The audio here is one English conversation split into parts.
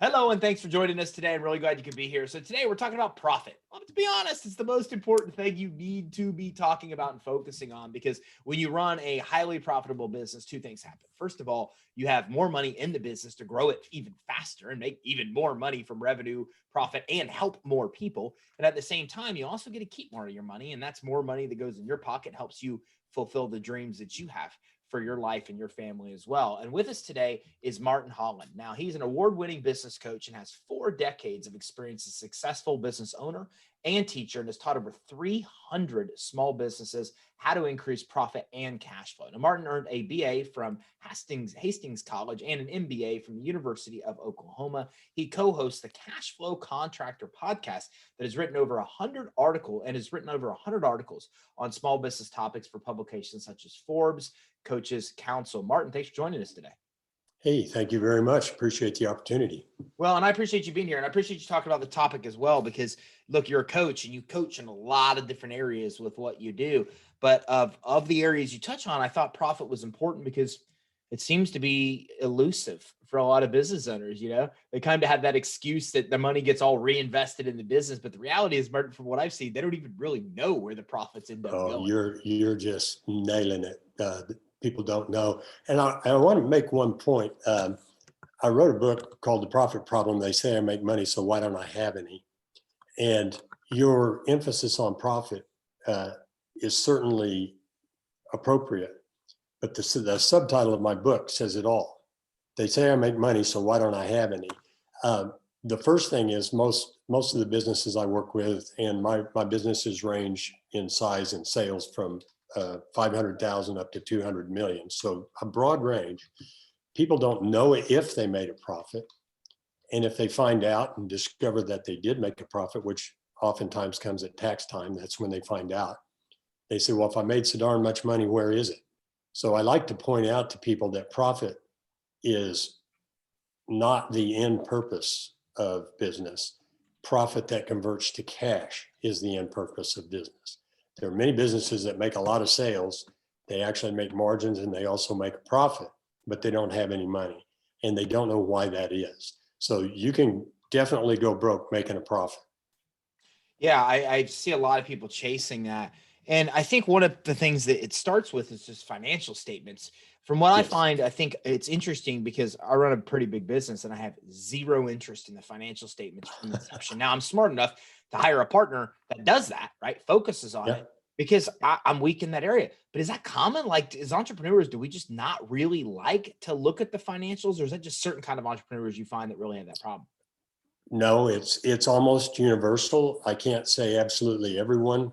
Hello, and thanks for joining us today. I'm really glad you could be here. So today we're talking about profit. Well, to be honest, it's the most important thing you need to be talking about and focusing on, because when you run a highly profitable business, two things happen. First of all, you have more money in the business to grow it even faster and make even more money from revenue, profit, and help more people. And at the same time, you also get to keep more of your money, and that's more money that goes in your pocket, helps you fulfill the dreams that you have for your life and your family as well. And with us today is Martin Holland. Now, he's an award-winning business coach and has 4 decades of experience as a successful business owner and teacher, and has taught over 300 small businesses how to increase profit and cash flow. Now, Martin earned a BA from Hastings College and an MBA from the University of Oklahoma. He co-hosts the Cash Flow Contractor podcast that has written over 100 articles on small business topics for publications such as Forbes Coaches Council. Martin, thanks for joining us today. Hey, thank you very much. Appreciate the opportunity. Well, and I appreciate you being here, and I appreciate you talking about the topic as well, because look, you're a coach and you coach in a lot of different areas with what you do. But of the areas you touch on, I thought profit was important because it seems to be elusive for a lot of business owners. They kind of have that excuse that the money gets all reinvested in the business. But the reality is, Martin, from what I've seen, they don't even really know where the profits end up going. You're just nailing it. People don't know. And I want to make one point. I wrote a book called The Profit Problem. They say I make money, so why don't I have any? And your emphasis on profit is certainly appropriate. But the subtitle of my book says it all. They say I make money, so why don't I have any? The first thing is most of the businesses I work with, and my businesses range in size and sales from 500,000 up to 200 million. So a broad range. People don't know if they made a profit. And if they find out and discover that they did make a profit, which oftentimes comes at tax time, that's when they find out. They say, well, if I made so darn much money, where is it? So I like to point out to people that profit is not the end purpose of business. Profit that converts to cash is the end purpose of business. There are many businesses that make a lot of sales. They actually make margins and they also make a profit, but they don't have any money and they don't know why that is. So you can definitely go broke making a profit. Yeah, I see a lot of people chasing that. And I think one of the things that it starts with is just financial statements. From what I find, I think it's interesting because I run a pretty big business and I have zero interest in the financial statements from inception. Now, I'm smart enough to hire a partner that does that, right? Focuses on it, because I'm weak in that area. But is that common? Like, as entrepreneurs, do we just not really like to look at the financials, or is that just certain kind of entrepreneurs you find that really have that problem? No, it's almost universal. I can't say absolutely everyone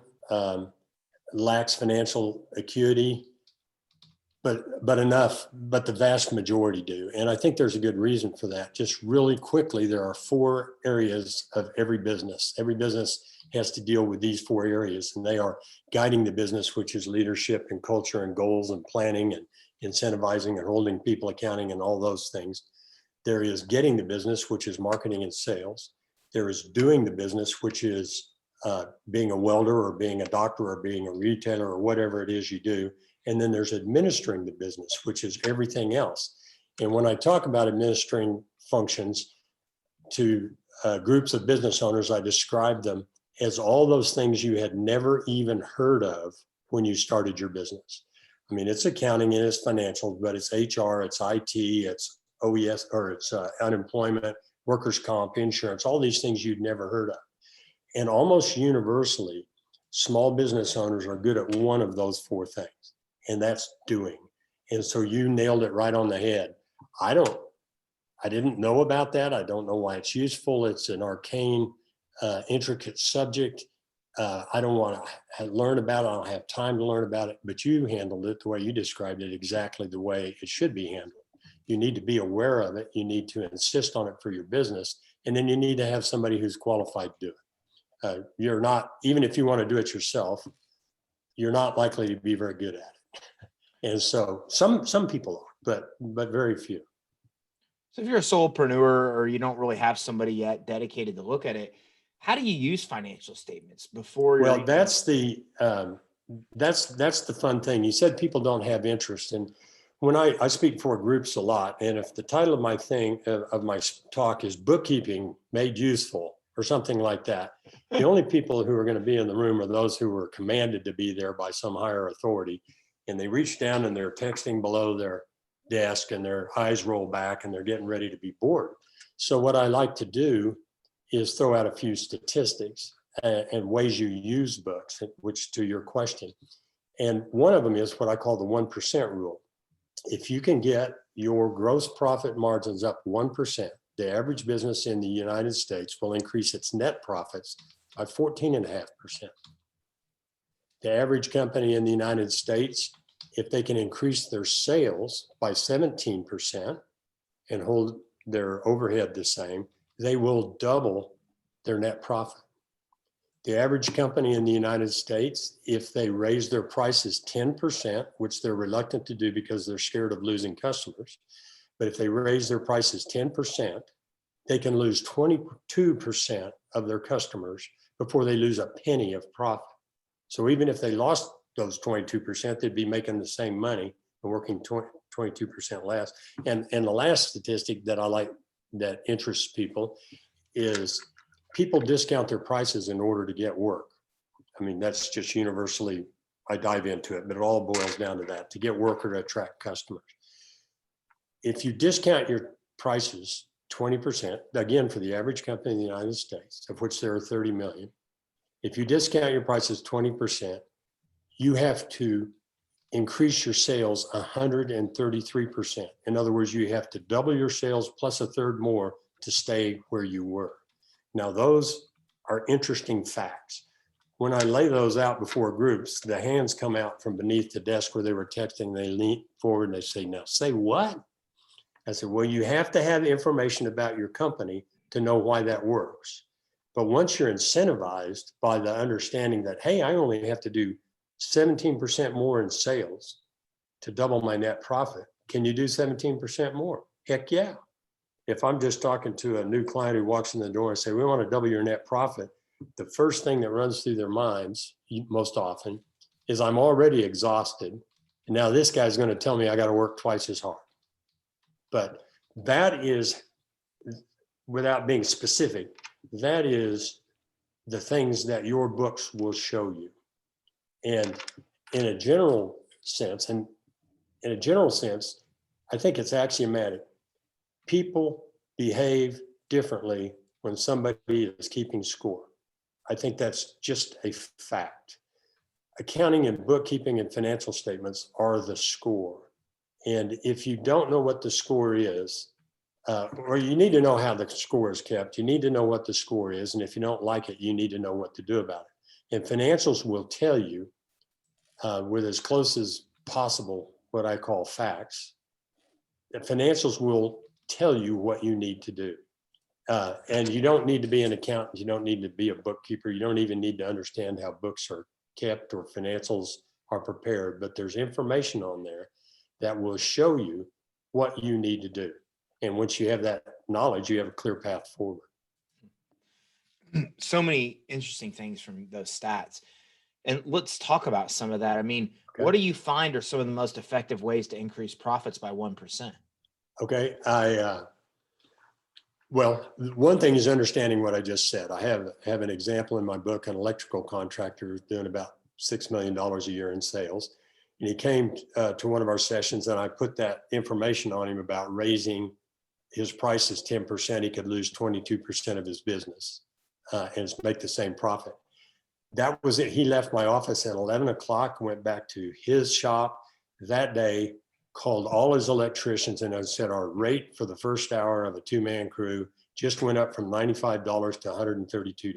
lacks financial acuity, but enough, but the vast majority do. And I think there's a good reason for that. Just really quickly, there are 4 areas of every business. Every business has to deal with these 4 areas, and they are guiding the business, which is leadership and culture and goals and planning and incentivizing and holding people accounting and all those things. There is getting the business, which is marketing and sales. There is doing the business, which is being a welder or being a doctor or being a retailer or whatever it is you do. And then there's administering the business, which is everything else. And when I talk about administering functions to groups of business owners, I describe them as all those things you had never even heard of when you started your business. I mean, it's accounting and it's financial, but it's HR, it's IT, it's OES, or it's unemployment, workers' comp, insurance, all these things you'd never heard of. And almost universally, small business owners are good at one of those 4 things, and that's doing. And so you nailed it right on the head. I didn't know about that. I don't know why it's useful. It's an arcane, intricate subject. I don't want to learn about it. I don't have time to learn about it, but you handled it the way you described it, exactly the way it should be handled. You need to be aware of it. You need to insist on it for your business. And then you need to have somebody who's qualified to do it. You're not, even if you want to do it yourself, you're not likely to be very good at it. And so some people are, but very few. So if you're a solopreneur or you don't really have somebody yet dedicated to look at it, how do you use financial statements before? Well, that's the fun thing. You said people don't have interest, and when I speak for groups a lot, and if the title of my talk is Bookkeeping Made Useful or something like that, the only people who are going to be in the room are those who were commanded to be there by some higher authority. And they reach down and they're texting below their desk and their eyes roll back and they're getting ready to be bored. So what I like to do is throw out a few statistics and ways you use books, which to your question. And one of them is what I call the 1% rule. If you can get your gross profit margins up 1%, the average business in the United States will increase its net profits by 14.5%. The average company in the United States, if they can increase their sales by 17% and hold their overhead the same, they will double their net profit. The average company in the United States, if they raise their prices 10%, which they're reluctant to do because they're scared of losing customers, but if they raise their prices 10%, they can lose 22% of their customers before they lose a penny of profit. So even if they lost those 22%, they'd be making the same money and working 22% less. And the last statistic that I like that interests people is people discount their prices in order to get work. I mean, that's just universally, I dive into it, but it all boils down to that, to get work or to attract customers. If you discount your prices 20%, again, for the average company in the United States, of which there are 30 million, if you discount your prices 20%, you have to increase your sales 133%. In other words, you have to double your sales plus a third more to stay where you were. Now, those are interesting facts. When I lay those out before groups, the hands come out from beneath the desk where they were texting. They lean forward and they say, "Now, say what?" I said, "Well, you have to have information about your company to know why that works. But once you're incentivized by the understanding that, hey, I only have to do 17% more in sales to double my net profit. Can you do 17% more? Heck yeah." If I'm just talking to a new client who walks in the door and say, "We want to double your net profit," the first thing that runs through their minds most often is, I'm already exhausted. And now this guy's going to tell me I got to work twice as hard. But that is, without being specific, that is the things that your books will show you. And in a general sense, I think it's axiomatic. People behave differently when somebody is keeping score. I think that's just a fact. Accounting and bookkeeping and financial statements are the score. And if you don't know what the score is, or you need to know how the score is kept, you need to know what the score is. And if you don't like it, you need to know what to do about it. And financials will tell you with as close as possible what I call facts. The financials will tell you what you need to do. And you don't need to be an accountant. You don't need to be a bookkeeper. You don't even need to understand how books are kept or financials are prepared. But there's information on there that will show you what you need to do. And once you have that knowledge, you have a clear path forward. So many interesting things from those stats. And let's talk about some of that. I mean, Okay. What do you find are some of the most effective ways to increase profits by 1%? Okay, well, one thing is understanding what I just said. I have an example in my book, an electrical contractor who's doing about $6 million a year in sales. And he came to one of our sessions and I put that information on him about raising his prices 10%. He could lose 22% of his business and make the same profit. That was it. He left my office at 11 o'clock, went back to his shop that day, called all his electricians, and I said, our rate for the first hour of a two-man crew just went up from $95 to $132.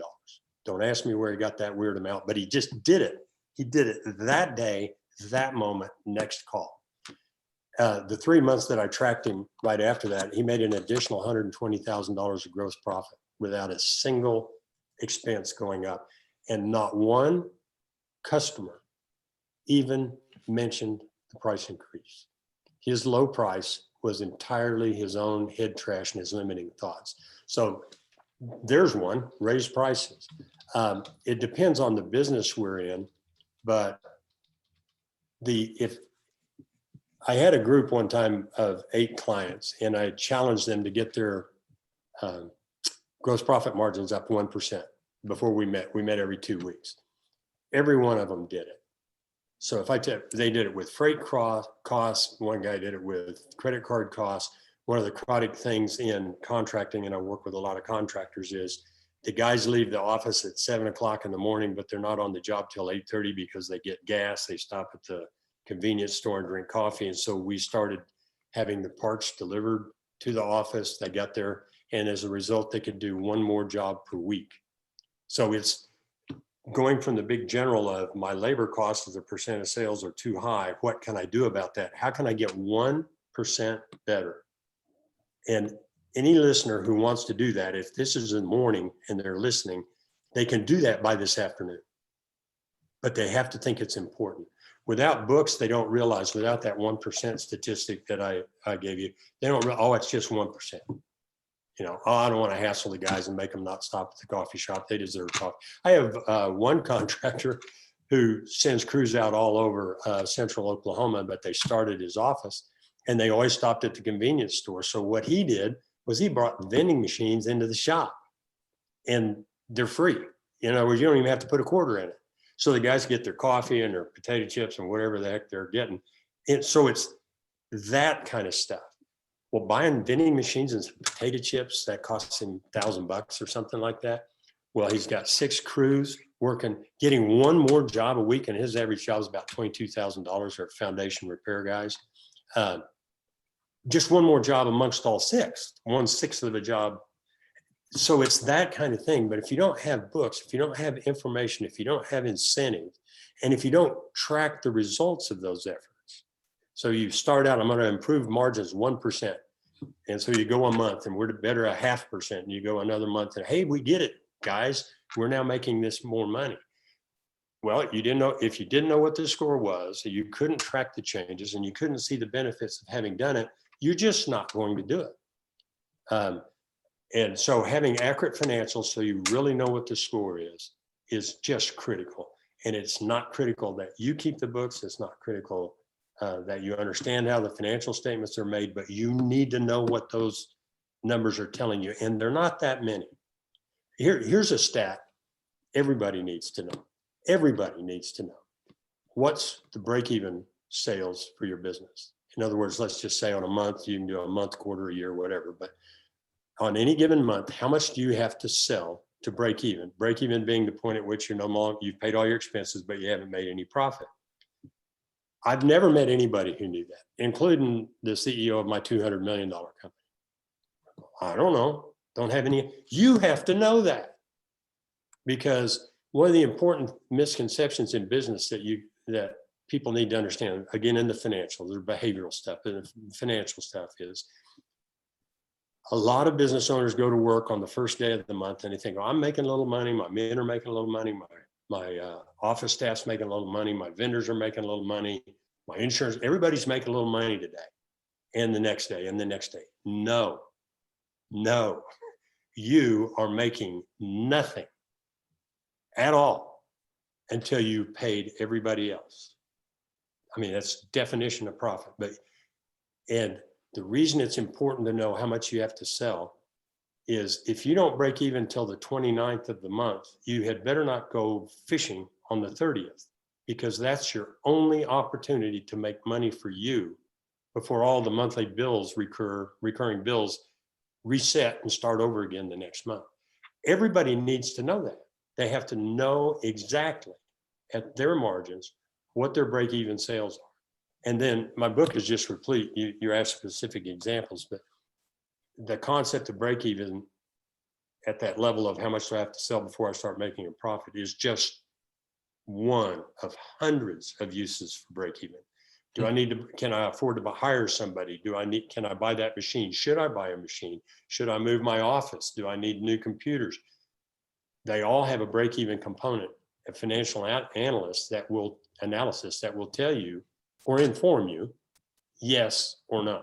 Don't ask me where he got that weird amount, but he just did it. He did it that day, that moment, next call. The 3 months that I tracked him right after that, he made an additional $120,000 of gross profit without a single expense going up. And not one customer even mentioned the price increase. His low price was entirely his own head trash and his limiting thoughts. So there's one, raise prices. It depends on the business we're in, but if I had a group one time of 8 clients, and I challenged them to get their gross profit margins up 1% before we met. We met every 2 weeks. Every one of them did it. So if they did it with freight costs, one guy did it with credit card costs. One of the chronic things in contracting, and I work with a lot of contractors, is the guys leave the office at 7 o'clock in the morning, but they're not on the job till 8:30 because they get gas. They stop at the convenience store and drink coffee. And so we started having the parts delivered to the office. They got there, and as a result, they could do one more job per week. So it's going from the big general of my labor costs as a percent of sales are too high. What can I do about that? How can I get 1% better? And any listener who wants to do that, if this is in the morning and they're listening, they can do that by this afternoon. But they have to think it's important. Without books, they don't realize, without that 1% statistic that I gave you, they don't, oh, it's just 1%. You know, oh, I don't want to hassle the guys and make them not stop at the coffee shop. They deserve coffee. I have one contractor who sends crews out all over central Oklahoma, but they started his office and they always stopped at the convenience store. So what he did was he brought vending machines into the shop, and they're free. You know, you don't even have to put a quarter in it. So the guys get their coffee and their potato chips and whatever the heck they're getting. And so it's that kind of stuff. Well, buying vending machines and some potato chips, that costs him $1,000 or something like that. Well, he's got 6 crews working, getting one more job a week, and his average job is about $22,000 for foundation repair guys. Just one more job amongst all 6, 1/6 of a job. So it's that kind of thing. But if you don't have books, if you don't have information, if you don't have incentives, and if you don't track the results of those efforts. So you start out, I'm going to improve margins 1%. And so you go a month and we're better 0.5%. And you go another month and, hey, we get it, guys. We're now making this more money. Well, you didn't know, if you didn't know what the score was, you couldn't track the changes and you couldn't see the benefits of having done it, you're just not going to do it. And so having accurate financials so you really know what the score is just critical. And it's not critical that you keep the books. It's not critical that you understand how the financial statements are made, but you need to know what those numbers are telling you. And they're not that many. Here's a stat everybody needs to know. Everybody needs to know. What's the break-even sales for your business? In other words, let's just say on a month, you can do a month, quarter, a year, whatever. But on any given month, how much do you have to sell to break even? Break even being the point at which you're no longer, you've paid all your expenses, but you haven't made any profit. I've never met anybody who knew that, including the CEO of my $200 million company. I don't know, don't have any. You have to know that, because one of the important misconceptions in business that people need to understand, again, in the financial, their behavioral stuff, and the financial stuff is, a lot of business owners go to work on the first day of the month and they think, oh, I'm making a little money, my men are making a little money, my office staff's making a little money, my vendors are making a little money, my insurance, everybody's making a little money today, and the next day, and the next day. No, you are making nothing at all until you paid everybody else. I mean, that's definition of profit. And the reason it's important to know how much you have to sell is, if you don't break even till the 29th of the month, you had better not go fishing on the 30th, because that's your only opportunity to make money for you before all the monthly bills, recurring bills, reset and start over again the next month. Everybody needs to know that. They have to know exactly at their margins what their break-even sales are. And then my book is just replete. You asked specific examples, but the concept of break-even at that level of how much do I have to sell before I start making a profit is just one of hundreds of uses for break-even. Do I need to, can I afford to hire somebody? Can I buy that machine? Should I buy a machine? Should I move my office? Do I need new computers? They all have a break-even component, a financial analysis that will tell you or inform you yes or no.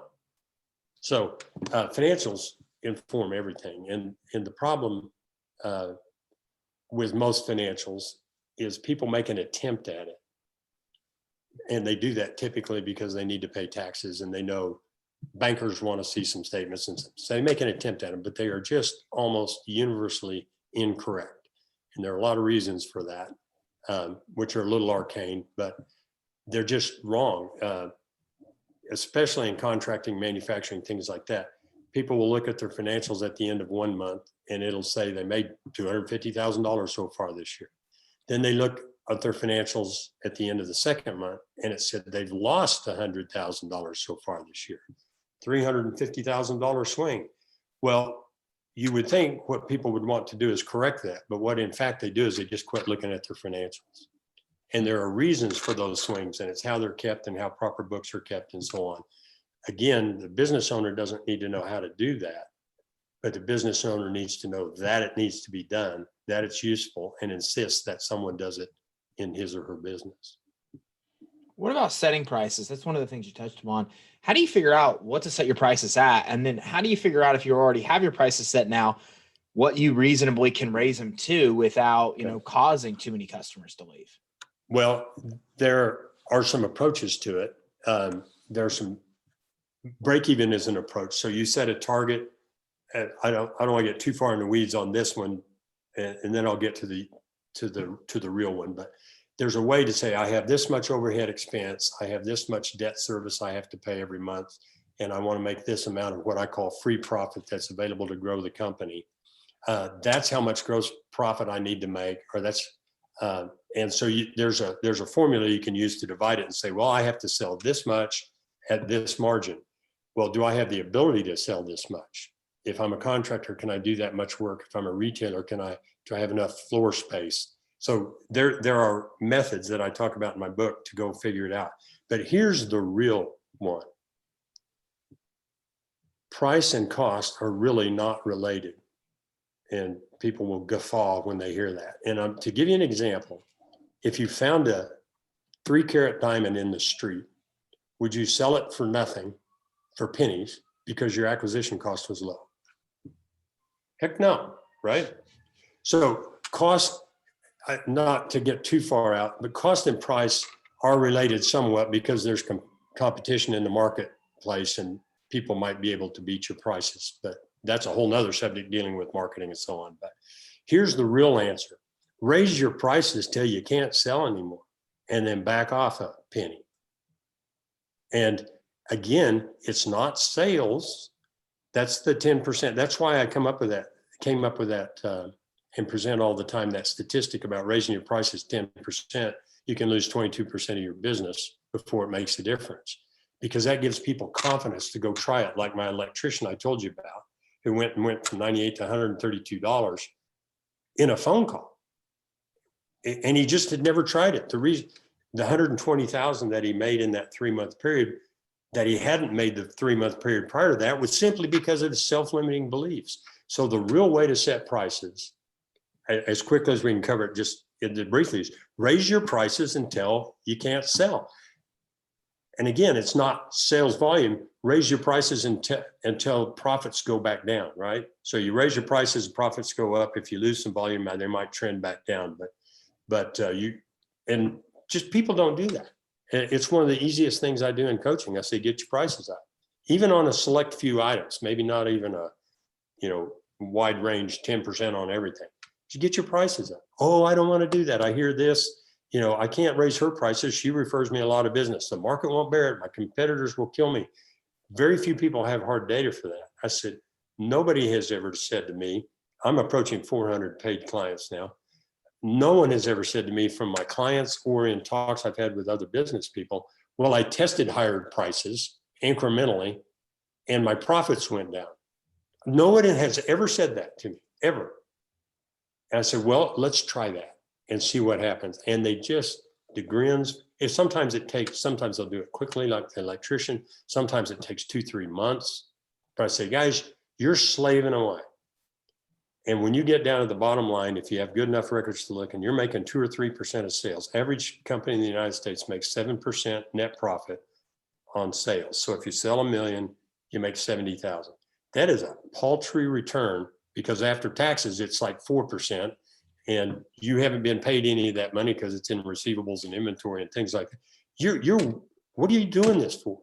So financials inform everything. And the problem with most financials is people make an attempt at it. And they do that typically because they need to pay taxes, and they know bankers want to see some statements, and so they make an attempt at them, but they are just almost universally incorrect. And there are a lot of reasons for that, which are a little arcane, but they're just wrong, especially in contracting, manufacturing, things like that. People will look at their financials at the end of 1 month and it'll say they made $250,000 so far this year. Then they look at their financials at the end of the second month and it said they've lost $100,000 so far this year. $350,000 swing. Well, you would think what people would want to do is correct that, but what in fact they do is they just quit looking at their financials. And there are reasons for those swings, and it's how they're kept and how proper books are kept and so on. Again, the business owner doesn't need to know how to do that, but the business owner needs to know that it needs to be done, that it's useful, and insist that someone does it in his or her business. What about setting prices? That's one of the things you touched upon. How do you figure out what to set your prices at? And then how do you figure out if you already have your prices set now, what you reasonably can raise them to without, causing too many customers to leave? Well, there are some approaches to it. There's some break even is an approach. So you set a target. I don't want to get too far in the weeds on this one, and then I'll get to the real one. But there's a way to say, I have this much overhead expense, I have this much debt service I have to pay every month, and I want to make this amount of what I call free profit that's available to grow the company. That's how much gross profit I need to make, or that's and so there's a formula you can use to divide it and say, well, I have to sell this much at this margin. Well, do I have the ability to sell this much? If I'm a contractor, can I do that much work? If I'm a retailer, do I have enough floor space? So there are methods that I talk about in my book to go figure it out. But here's the real one. Price and cost are really not related. And people will guffaw when they hear that. And to give you an example, if you found a 3-carat diamond in the street, would you sell it for nothing, for pennies, because your acquisition cost was low? Heck no, right? So cost, not to get too far out, but cost and price are related somewhat because there's competition in the marketplace and people might be able to beat your prices, but that's a whole nother subject dealing with marketing and so on. But here's the real answer. Raise your prices till you can't sell anymore and then back off a penny. And again, it's not sales. That's the 10%. That's why I came up with that and present all the time that statistic about raising your prices 10%. You can lose 22% of your business before it makes a difference, because that gives people confidence to go try it. Like my electrician I told you about, who went from $98 to $132 in a phone call. And he just had never tried it. The reason, the $120,000 that he made in that 3-month period, that he hadn't made the 3-month period prior to that, was simply because of his self-limiting beliefs. So the real way to set prices, as quickly as we can cover it just briefly, is raise your prices until you can't sell. And again, it's not sales volume. Raise your prices until profits go back down, right? So you raise your prices, profits go up. If you lose some volume, they might trend back down. But people don't do that. It's one of the easiest things I do in coaching. I say, get your prices up, even on a select few items, maybe not even a, wide range, 10% on everything. Just get your prices up. Oh, I don't want to do that. I hear this. I can't raise her prices. She refers me a lot of business. The market won't bear it. My competitors will kill me. Very few people have hard data for that. I said, nobody has ever said to me, I'm approaching 400 paid clients now. No one has ever said to me from my clients or in talks I've had with other business people, well, I tested higher prices incrementally and my profits went down. No one has ever said that to me, ever. And I said, well, let's try that and see what happens. And the grins, sometimes they'll do it quickly, like the electrician. Sometimes it takes 2-3 months. But I say, guys, you're slaving away. And when you get down to the bottom line, if you have good enough records to look and you're making 2 or 3% of sales, average company in the United States makes 7% net profit on sales. So if you sell $1 million, you make $70,000. That is a paltry return, because after taxes, it's like 4%. And you haven't been paid any of that money because it's in receivables and inventory and things like that. what are you doing this for?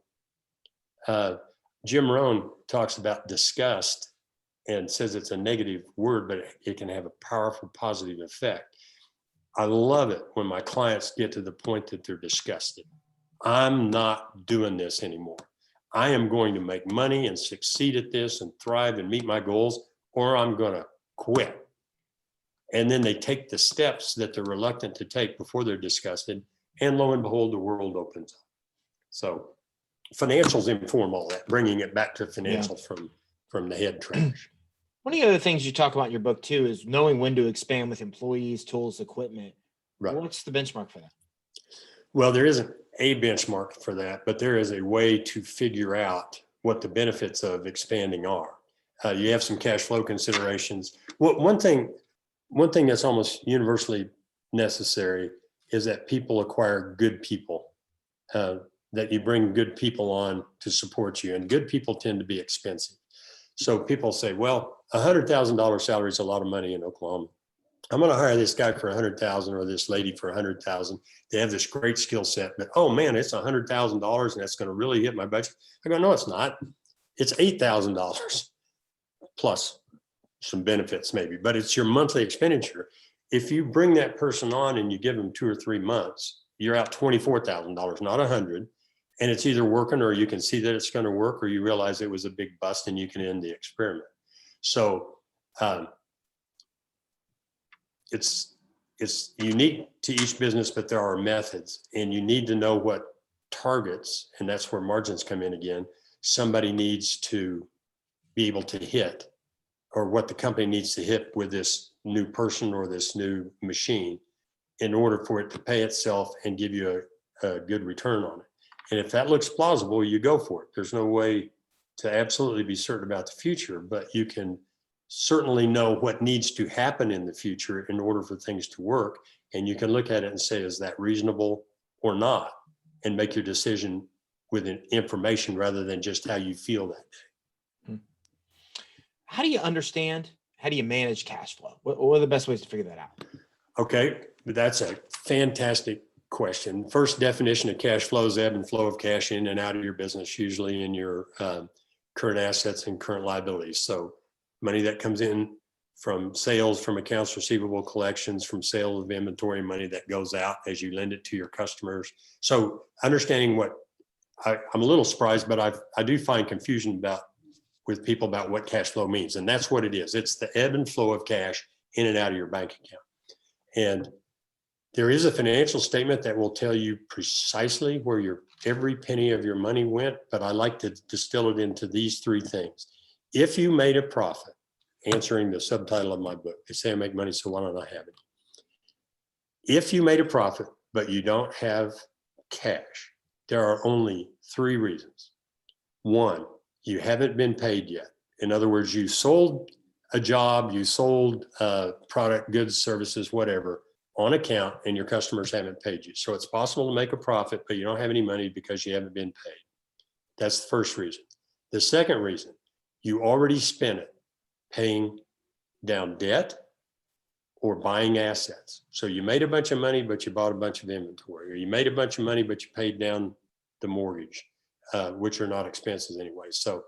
Jim Rohn talks about disgust and says it's a negative word, but it can have a powerful positive effect. I love it when my clients get to the point that they're disgusted. I'm not doing this anymore. I am going to make money and succeed at this and thrive and meet my goals, or I'm going to quit. And then they take the steps that they're reluctant to take before they're disgusted. And lo and behold, the world opens up. So financials inform all that, bringing it back to financials from the head trainers. One of the other things you talk about in your book too is knowing when to expand with employees, tools, equipment. Right. What's the benchmark for that? Well, there isn't a benchmark for that, but there is a way to figure out what the benefits of expanding are. You have some cash flow considerations. Well, one thing that's almost universally necessary is that people acquire good people, that you bring good people on to support you, and good people tend to be expensive. So people say, well, $100,000 salary is a lot of money in Oklahoma. I'm going to hire this guy for $100,000 or this lady for $100,000. They have this great skill set, but oh man, it's $100,000 and that's going to really hit my budget. I go, no, it's not. It's $8,000 plus some benefits maybe, but it's your monthly expenditure. If you bring that person on and you give them 2 or 3 months, you're out $24,000, not $100,000. And it's either working, or you can see that it's going to work, or you realize it was a big bust and you can end the experiment. So it's unique to each business, but there are methods, and you need to know what targets, and that's where margins come in again, somebody needs to be able to hit, or what the company needs to hit with this new person or this new machine in order for it to pay itself and give you a good return on it. And if that looks plausible, you go for it. There's no way to absolutely be certain about the future, but you can certainly know what needs to happen in the future in order for things to work. And you can look at it and say, is that reasonable or not? And make your decision with information rather than just how you feel that day. How do you understand? How do you manage cash flow? What are the best ways to figure that out? Okay, that's a fantastic question. First definition of cash flow is ebb and flow of cash in and out of your business, usually in your current assets and current liabilities. So money that comes in from sales, from accounts receivable collections, from sale of inventory, money that goes out as you lend it to your customers. So understanding what I'm a little surprised, but I do find confusion with people about what cash flow means. And that's what it is. It's the ebb and flow of cash in and out of your bank account. And there is a financial statement that will tell you precisely where every penny of your money went, but I like to distill it into these 3 things. If you made a profit, answering the subtitle of my book, they say I make money, so why don't I have it? If you made a profit, but you don't have cash, there are only 3 reasons. 1, you haven't been paid yet. In other words, you sold a job, you sold product, goods, services, whatever, on account, and your customers haven't paid you. So it's possible to make a profit, but you don't have any money because you haven't been paid. That's the first reason. The second reason, you already spent it paying down debt or buying assets. So you made a bunch of money, but you bought a bunch of inventory, or you made a bunch of money, but you paid down the mortgage, which are not expenses anyway. So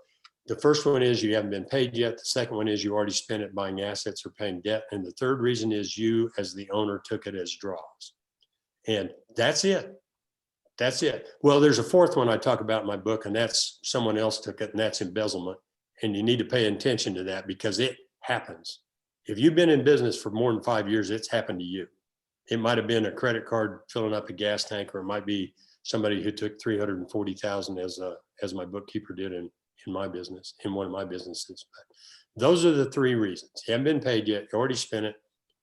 the first one is you haven't been paid yet. The second one is you already spent it buying assets or paying debt. And the third reason is you, as the owner, took it as draws. And that's it. That's it. Well, there's a fourth one I talk about in my book, and that's someone else took it, and that's embezzlement. And you need to pay attention to that because it happens. If you've been in business for more than 5 years, it's happened to you. It might have been a credit card filling up a gas tank, or it might be somebody who took $340,000 as my bookkeeper did in my business, in one of my businesses. But those are the 3 reasons. You haven't been paid yet, you already spent it,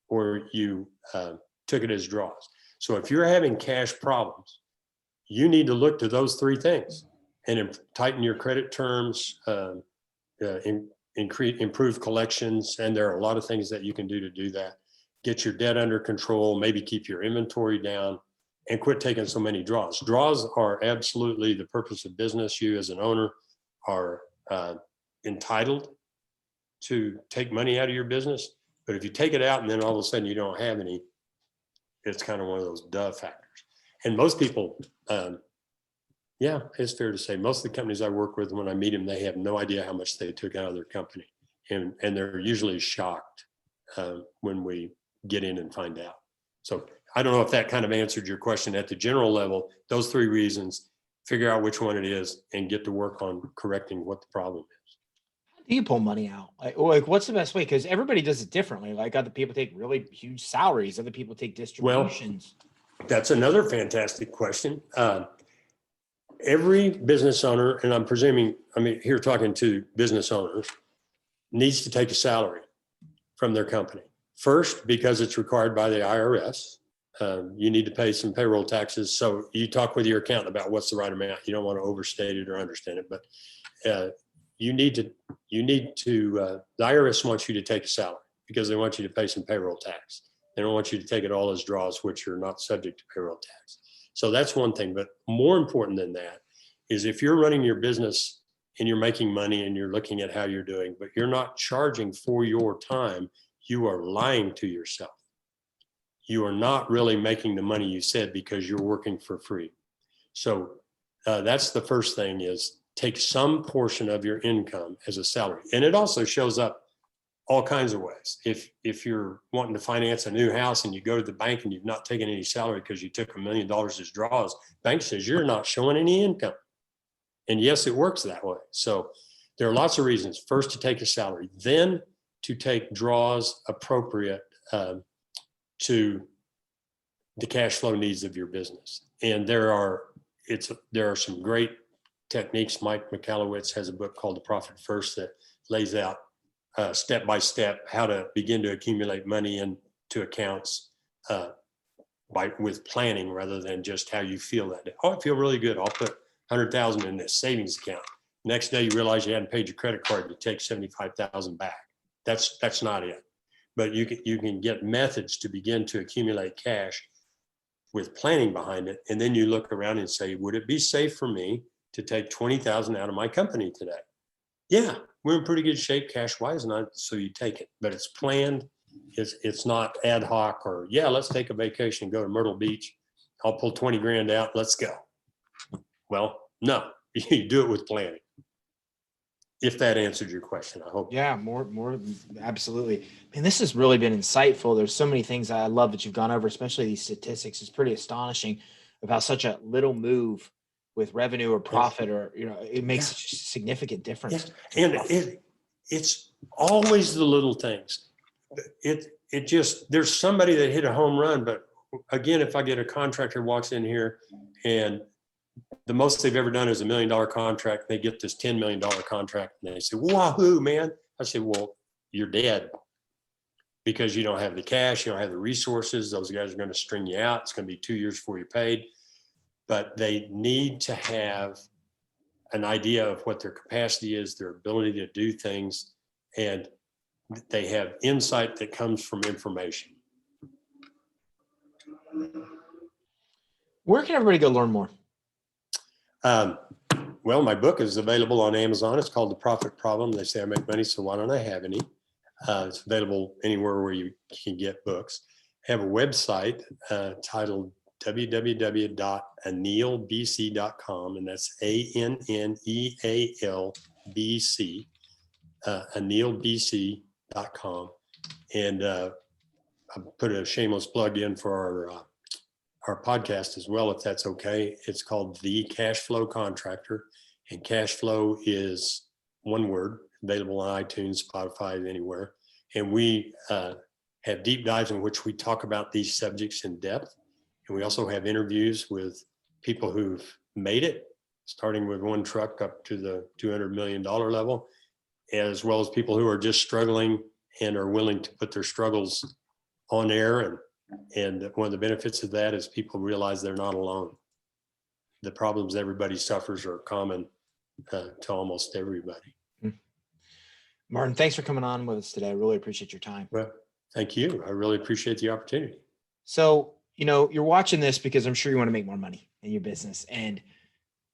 or you took it as draws. So if you're having cash problems, you need to look to those 3 things and tighten your credit terms, improve collections. And there are a lot of things that you can do to do that. Get your debt under control, maybe keep your inventory down, and quit taking so many draws. Draws are absolutely the purpose of business. You as an owner are entitled to take money out of your business. But if you take it out and then all of a sudden you don't have any, it's kind of one of those duh factors. And most people, yeah, it's fair to say most of the companies I work with, when I meet them, they have no idea how much they took out of their company. And they're usually shocked when we get in and find out. So I don't know if that kind of answered your question. At the general level, those 3 reasons, figure out which one it is and get to work on correcting what the problem is. How do you pull money out? Like what's the best way? Because everybody does it differently. Like other people take really huge salaries. Other people take distributions. Well, that's another fantastic question. Every business owner, and I'm presuming, here talking to business owners, needs to take a salary from their company. First, because it's required by the IRS. You need to pay some payroll taxes. So you talk with your accountant about what's the right amount. You don't want to overstate it or understand it, but you need to, the IRS wants you to take a salary because they want you to pay some payroll tax. They don't want you to take it all as draws, which are not subject to payroll tax. So that's one thing, but more important than that is if you're running your business and you're making money and you're looking at how you're doing, but you're not charging for your time, you are lying to yourself. You are not really making the money you said because you're working for free. So that's the first thing, is take some portion of your income as a salary. And it also shows up all kinds of ways. If you're wanting to finance a new house and you go to the bank and you've not taken any salary because you took $1 million as draws, bank says you're not showing any income. And yes, it works that way. So there are lots of reasons. First, to take a salary, then to take draws appropriate to the cash flow needs of your business. And there are some great techniques. Mike Michalowicz has a book called The Profit First that lays out step by step how to begin to accumulate money into accounts with planning rather than just how you feel that day. Oh, I feel really good. I'll put 100,000 in this savings account. Next day you realize you hadn't paid your credit card to take 75,000 back. That's not it. But you can get methods to begin to accumulate cash with planning behind it. And then you look around and say, would it be safe for me to take 20,000 out of my company today? Yeah, we're in pretty good shape cash wise. And so you take it, but it's planned. It's not ad hoc or, yeah, let's take a vacation, go to Myrtle Beach. I'll pull 20 grand out. Let's go. Well, no, you do it with planning. If that answered your question, I hope. Yeah, more, absolutely. And this has really been insightful. There's so many things I love that you've gone over, especially these statistics. It's pretty astonishing about such a little move with revenue or profit, or, it makes such a significant difference. Yeah. And it's always the little things. It just, there's somebody that hit a home run, but again, if I get a contractor walks in here and the most they've ever done is $1 million contract, they get this $10 million contract and they say, wahoo, man. I say, well, you're dead because you don't have the cash, you don't have the resources. Those guys are going to string you out. It's going to be 2 years before you're paid. But they need to have an idea of what their capacity is, their ability to do things, and they have insight that comes from information. Where can everybody go learn more? Well, my book is available on Amazon. It's called The Profit Problem. They say I make money, so why don't I have any? It's available anywhere where you can get books. I have a website titled www.anealbc.com, and that's ANNEALBC, anealbc.com. And I put a shameless plug in for our podcast as well, if that's okay. It's called The Cash Flow Contractor, and cash flow is one word, available on iTunes, Spotify, anywhere. And we have deep dives in which we talk about these subjects in depth. And we also have interviews with people who've made it, starting with one truck up to the $200 million level, as well as people who are just struggling and are willing to put their struggles on air. And one of the benefits of that is people realize they're not alone. The problems everybody suffers are common to almost everybody. Martin, thanks for coming on with us today. I really appreciate your time. Well, thank you. I really appreciate the opportunity. So, you're watching this because I'm sure you want to make more money in your business. And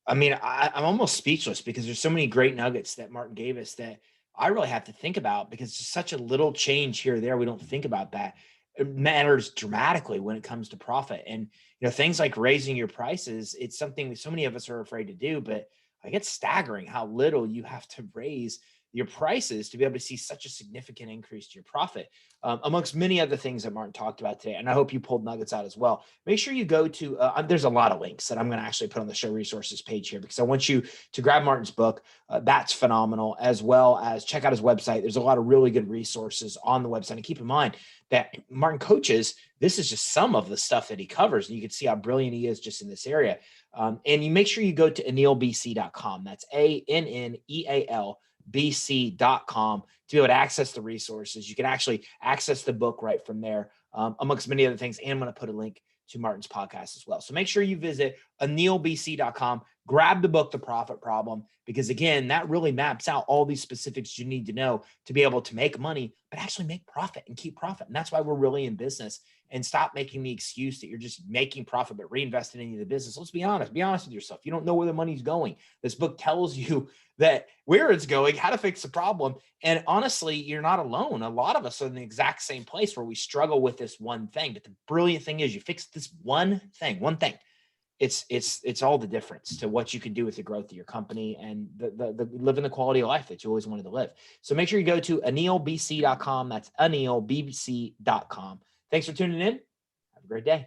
I mean, I'm almost speechless because there's so many great nuggets that Martin gave us that I really have to think about, because it's just such a little change here or there. We don't think about that. it matters dramatically when it comes to profit. And, things like raising your prices, it's something that so many of us are afraid to do, but like it's staggering how little you have to raise your prices to be able to see such a significant increase to your profit, amongst many other things that Martin talked about today. And I hope you pulled nuggets out as well. Make sure you go to, there's a lot of links that I'm going to actually put on the show resources page here, because I want you to grab Martin's book. That's phenomenal, as well as check out his website. There's a lot of really good resources on the website. And keep in mind that Martin coaches, this is just some of the stuff that he covers. And you can see how brilliant he is just in this area. And you make sure you go to ANEALBC.com. That's ANNEAL. bc.com to be able to access the resources. You can actually access the book right from there, amongst many other things. And I'm going to put a link to Martin's podcast as well. So make sure you visit ANEALBC.com, grab the book, The Profit Problem, because again, that really maps out all these specifics you need to know to be able to make money, but actually make profit and keep profit. And that's why we're really in business. And stop making the excuse that you're just making profit, but reinvesting into the business. Let's be honest with yourself. You don't know where the money's going. This book tells you that where it's going, how to fix the problem. And honestly, you're not alone. A lot of us are in the exact same place where we struggle with this one thing. But the brilliant thing is you fix this one thing. It's all the difference to what you can do with the growth of your company and the living the quality of life that you always wanted to live. So make sure you go to ANEALBC.com. That's ANEALBC.com. Thanks for tuning in. Have a great day.